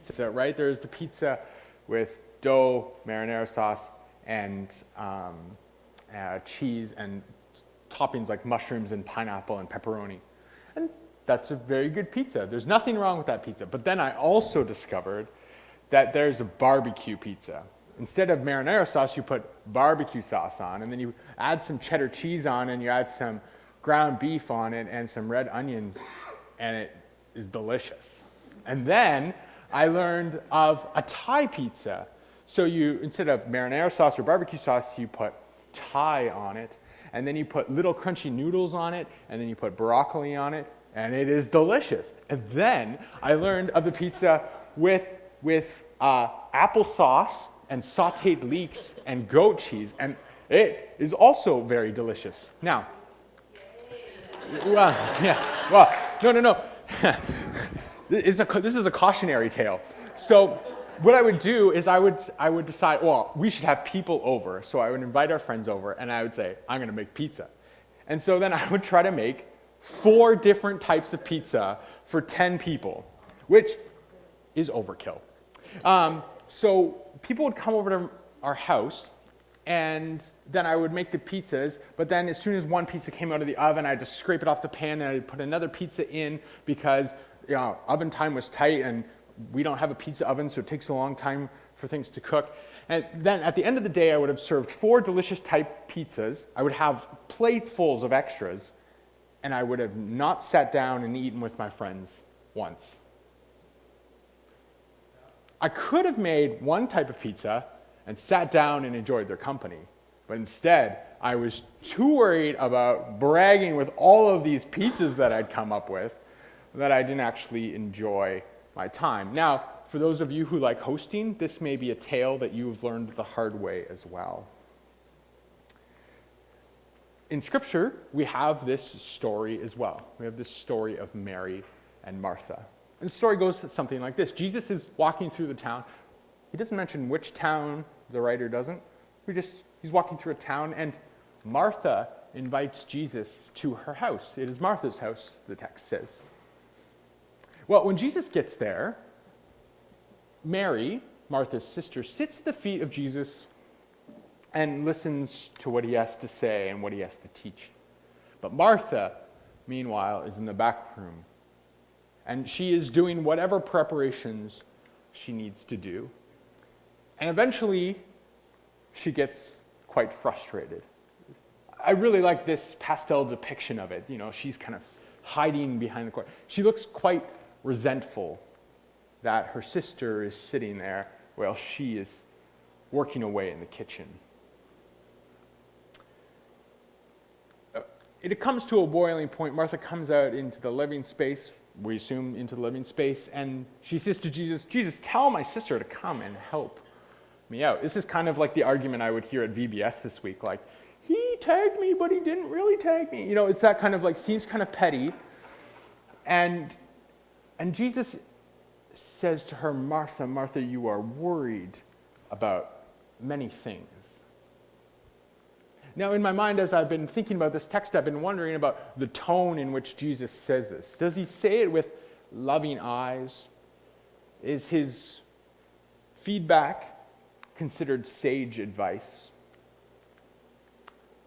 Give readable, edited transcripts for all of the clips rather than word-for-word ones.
pizza, right? There's the pizza with dough, marinara sauce, and cheese and toppings like mushrooms and pineapple and pepperoni. And that's a very good pizza. There's nothing wrong with that pizza. But then I also discovered that there's a barbecue pizza. Instead of marinara sauce, you put barbecue sauce on, and then you add some cheddar cheese on, and you add some ground beef on it and some red onions, and it is delicious. And then I learned of a Thai pizza. So you, instead of marinara sauce or barbecue sauce, you put Thai on it, and then you put little crunchy noodles on it, and then you put broccoli on it, and it is delicious. And then I learned of the pizza with applesauce and sauteed leeks and goat cheese, and it is also very delicious. Now, no. This is a cautionary tale. So what I would do is I would decide, well, we should have people over. So I would invite our friends over, and I would say, I'm going to make pizza. And so then I would try to make 4 different types of pizza for 10 people, which is overkill. So people would come over to our house, and then I would make the pizzas, but then as soon as one pizza came out of the oven, I'd just scrape it off the pan, and I'd put another pizza in because oven time was tight, and we don't have a pizza oven, so it takes a long time for things to cook. And then at the end of the day, I would have served 4 delicious type pizzas. I would have platefuls of extras, and I would have not sat down and eaten with my friends once. I could have made one type of pizza and sat down and enjoyed their company, but instead, I was too worried about bragging with all of these pizzas that I'd come up with that I didn't actually enjoy my time. Now, for those of you who like hosting, this may be a tale that you've learned the hard way as well. In Scripture, we have this story as well. We have this story of Mary and Martha. And the story goes something like this. Jesus is walking through the town. He doesn't mention which town, the writer doesn't. He's walking through a town, and Martha invites Jesus to her house. It is Martha's house, the text says. Well, when Jesus gets there, Mary, Martha's sister, sits at the feet of Jesus and listens to what he has to say and what he has to teach. But Martha, meanwhile, is in the back room, and she is doing whatever preparations she needs to do. And eventually, she gets quite frustrated. I really like this pastel depiction of it. She's kind of hiding behind the corner. She looks quite resentful that her sister is sitting there while she is working away in the kitchen. It comes to a boiling point. Martha comes out into the living space, we assume into the living space, and she says to Jesus, Jesus, tell my sister to come and help me out. This is kind of like the argument I would hear at VBS this week, like, he tagged me, but he didn't really tag me. It's that kind of seems kind of petty. And Jesus says to her, Martha, Martha, you are worried about many things. Now, in my mind, as I've been thinking about this text, I've been wondering about the tone in which Jesus says this. Does he say it with loving eyes? Is his feedback considered sage advice?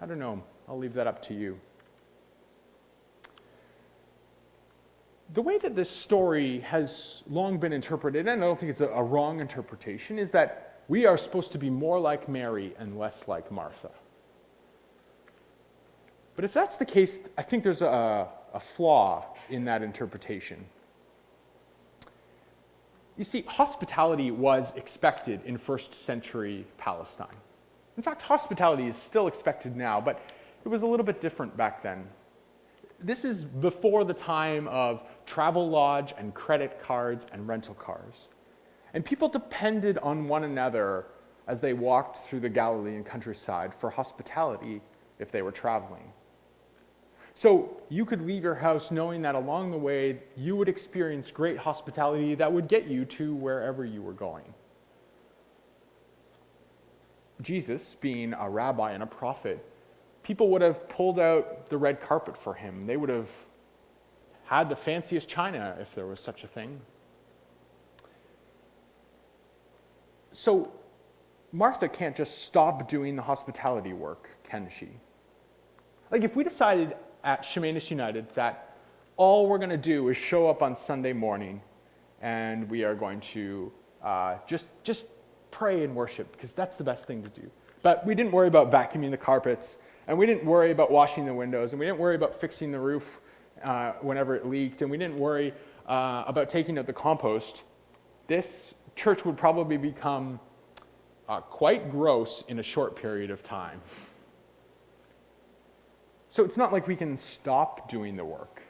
I don't know. I'll leave that up to you. The way that this story has long been interpreted, and I don't think it's a wrong interpretation, is that we are supposed to be more like Mary and less like Martha. But if that's the case, I think there's a flaw in that interpretation. You see, hospitality was expected in first century Palestine. In fact, hospitality is still expected now, but it was a little bit different back then. This is before the time of travel lodge and credit cards and rental cars. And people depended on one another as they walked through the Galilean countryside for hospitality if they were traveling. So you could leave your house knowing that along the way you would experience great hospitality that would get you to wherever you were going. Jesus, being a rabbi and a prophet, people would have pulled out the red carpet for him. They would have had the fanciest china if there was such a thing. So Martha can't just stop doing the hospitality work, can she? Like if we decided at Chemainus United that all we're going to do is show up on Sunday morning and we are going to just pray and worship because that's the best thing to do. But we didn't worry about vacuuming the carpets, and we didn't worry about washing the windows, and we didn't worry about fixing the roof whenever it leaked, and we didn't worry about taking out the compost. This church would probably become quite gross in a short period of time. So it's not like we can stop doing the work.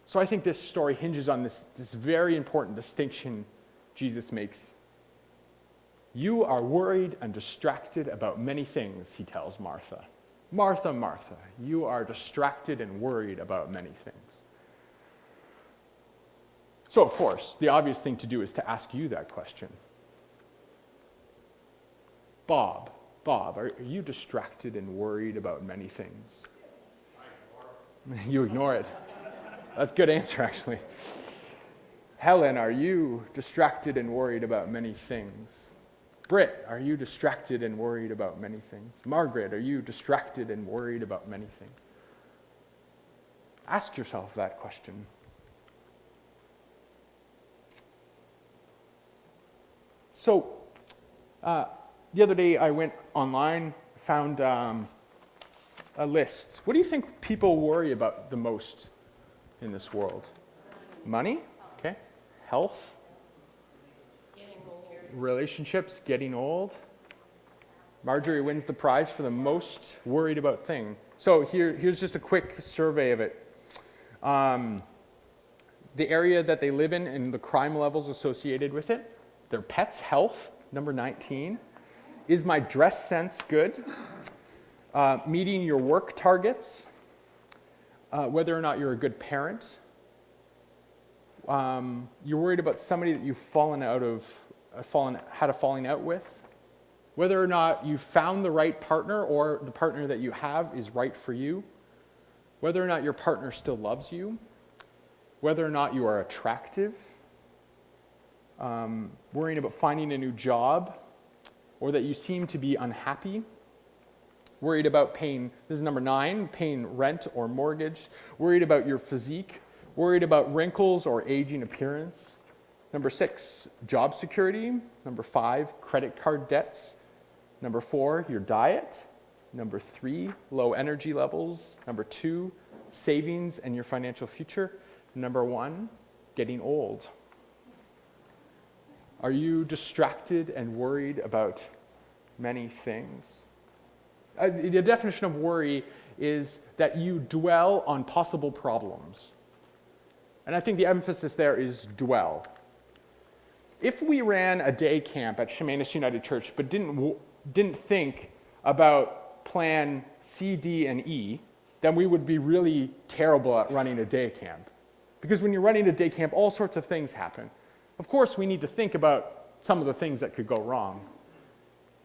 So I think this story hinges on this very important distinction Jesus makes. You are worried and distracted about many things, he tells Martha. Martha, Martha, you are distracted and worried about many things. So, of course, the obvious thing to do is to ask you that question. Bob, are you distracted and worried about many things? You ignore it. That's a good answer, actually. Helen, are you distracted and worried about many things? Britt, are you distracted and worried about many things? Margaret, are you distracted and worried about many things? Ask yourself that question. So, the other day I went online, found a list. What do you think people worry about the most in this world? Money? Okay. Health? Relationships, getting old. Marjorie wins the prize for the most worried about thing. So here's just a quick survey of it. The area that they live in and the crime levels associated with it. Their pets' health, number 19. Is my dress sense good? Meeting your work targets. Whether or not you're a good parent. You're worried about somebody that you've had a falling out with, whether or not you found the right partner or the partner that you have is right for you, whether or not your partner still loves you, whether or not you are attractive, worrying about finding a new job, or that you seem to be unhappy, worried about paying, this is number 9, paying rent or mortgage, worried about your physique, worried about wrinkles or aging appearance. Number 6, job security. Number 5, credit card debts. Number 4, your diet. Number 3, low energy levels. Number 2, savings and your financial future. Number 1, getting old. Are you distracted and worried about many things? The definition of worry is that you dwell on possible problems. And I think the emphasis there is dwell. If we ran a day camp at Chemainus United Church but didn't think about plan C, D, and E, then we would be really terrible at running a day camp. Because when you're running a day camp, all sorts of things happen. Of course, we need to think about some of the things that could go wrong.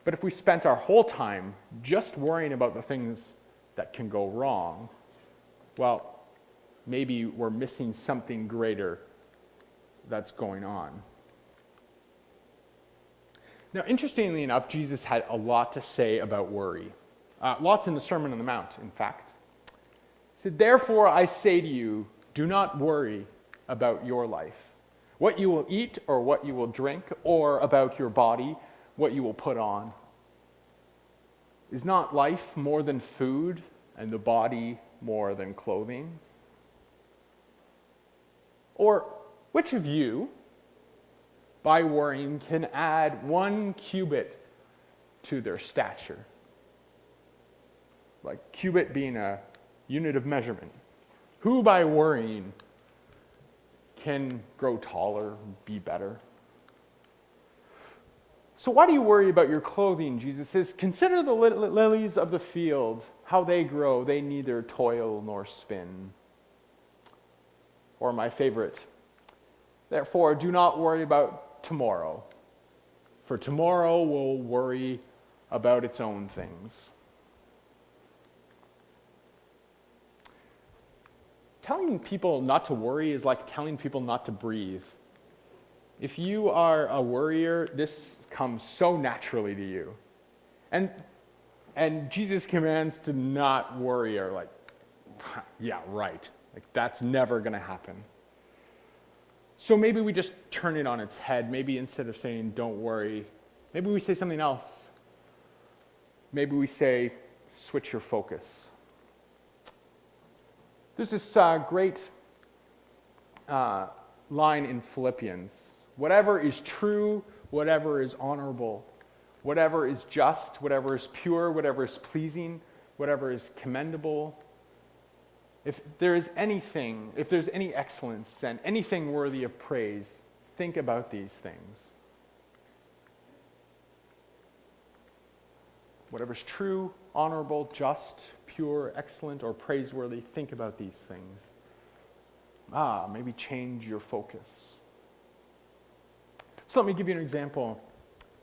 But if we spent our whole time just worrying about the things that can go wrong, well, maybe we're missing something greater that's going on. Now, interestingly enough, Jesus had a lot to say about worry. Lots in the Sermon on the Mount, in fact. He said, "Therefore I say to you, do not worry about your life, what you will eat or what you will drink, or about your body, what you will put on. Is not life more than food, and the body more than clothing? Or which of you, by worrying, can add 1 cubit to their stature?" Like cubit being a unit of measurement. Who by worrying can grow taller, be better? So why do you worry about your clothing? Jesus says, "Consider the lilies of the field, how they grow. They neither toil nor spin." Or my favorite, "Therefore, do not worry about tomorrow, for tomorrow will worry about its own things." Telling people not to worry is like telling people not to breathe. If you are a worrier, this comes so naturally to you. And Jesus commands to not worry, or like, yeah, right. Like, that's never going to happen. So maybe we just turn it on its head. Maybe instead of saying, don't worry, maybe we say something else. Maybe we say, switch your focus. There's this great line in Philippians. Whatever is true, whatever is honorable, whatever is just, whatever is pure, whatever is pleasing, whatever is commendable. If there's any excellence and anything worthy of praise, think about these things. Whatever's true, honorable, just, pure, excellent, or praiseworthy, think about these things. Maybe change your focus. So let me give you an example.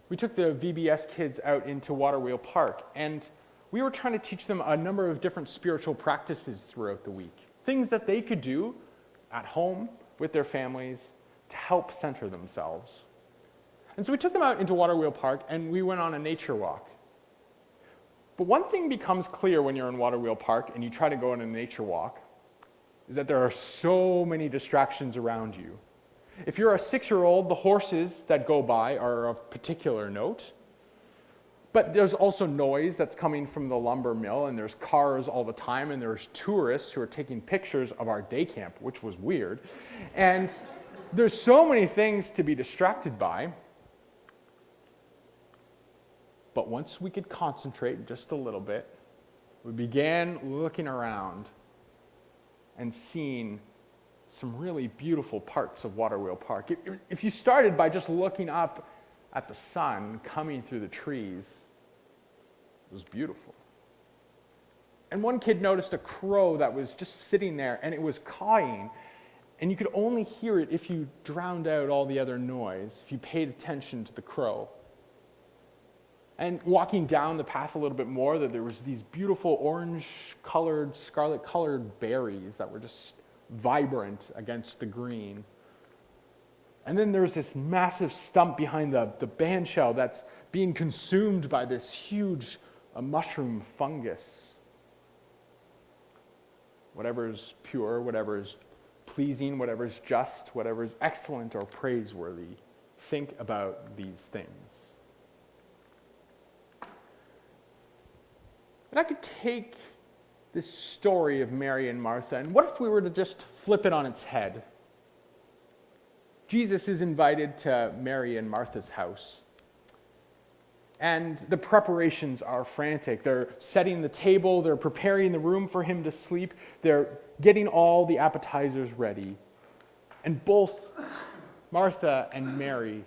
We took the VBS kids out into Waterwheel Park, and we were trying to teach them a number of different spiritual practices throughout the week. Things that they could do at home with their families to help center themselves. And so we took them out into Waterwheel Park, and we went on a nature walk. But one thing becomes clear when you're in Waterwheel Park and you try to go on a nature walk is that there are so many distractions around you. If you're a 6-year-old, the horses that go by are of particular note. But there's also noise that's coming from the lumber mill, and there's cars all the time, and there's tourists who are taking pictures of our day camp, which was weird. And there's so many things to be distracted by. But once we could concentrate just a little bit, we began looking around and seeing some really beautiful parts of Waterwheel Park. If you started by just looking up at the sun coming through the trees, it was beautiful. And one kid noticed a crow that was just sitting there, and it was cawing, and you could only hear it if you drowned out all the other noise, if you paid attention to the crow. And walking down the path a little bit more, that there was these beautiful orange-colored, scarlet-colored berries that were just vibrant against the green. And then there's this massive stump behind the band shell that's being consumed by this huge mushroom fungus. Whatever is pure, whatever is pleasing, whatever is just, whatever is excellent or praiseworthy, think about these things. And I could take this story of Mary and Martha, and what if we were to just flip it on its head? Jesus is invited to Mary and Martha's house, and the preparations are frantic. They're setting the table, they're preparing the room for him to sleep, they're getting all the appetizers ready. And both Martha and Mary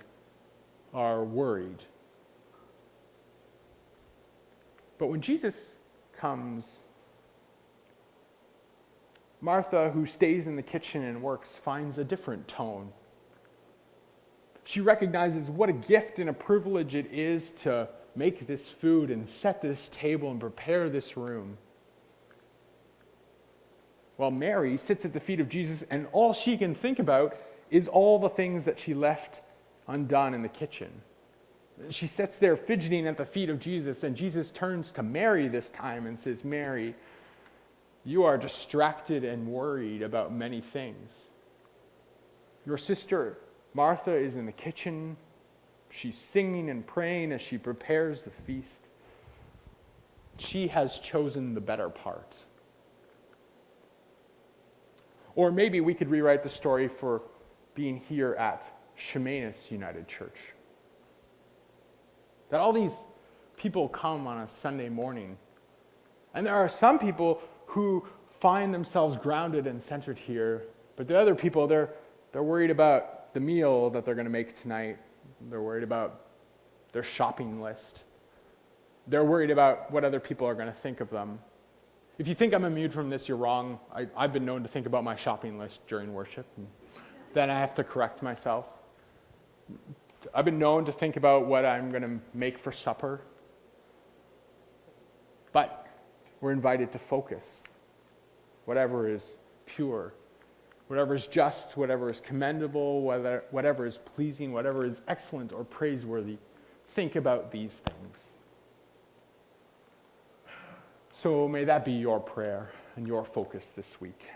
are worried. But when Jesus comes, Martha, who stays in the kitchen and works, finds a different tone. She recognizes what a gift and a privilege it is to make this food and set this table and prepare this room. While Mary sits at the feet of Jesus, and all she can think about is all the things that she left undone in the kitchen. She sits there fidgeting at the feet of Jesus, and Jesus turns to Mary this time and says, Mary, you are distracted and worried about many things. Your sister Martha is in the kitchen. She's singing and praying as she prepares the feast. She has chosen the better part. Or maybe we could rewrite the story for being here at Chemainus United Church. That all these people come on a Sunday morning. And there are some people who find themselves grounded and centered here. But the other people, they're worried about the meal that they're going to make tonight. They're worried about their shopping list. They're worried about what other people are going to think of them. If you think I'm immune from this, you're wrong. I've been known to think about my shopping list during worship. And then I have to correct myself. I've been known to think about what I'm going to make for supper. But we're invited to focus. Whatever is pure, whatever is just, whatever is commendable, whatever is pleasing, whatever is excellent or praiseworthy. Think about these things. So may that be your prayer and your focus this week.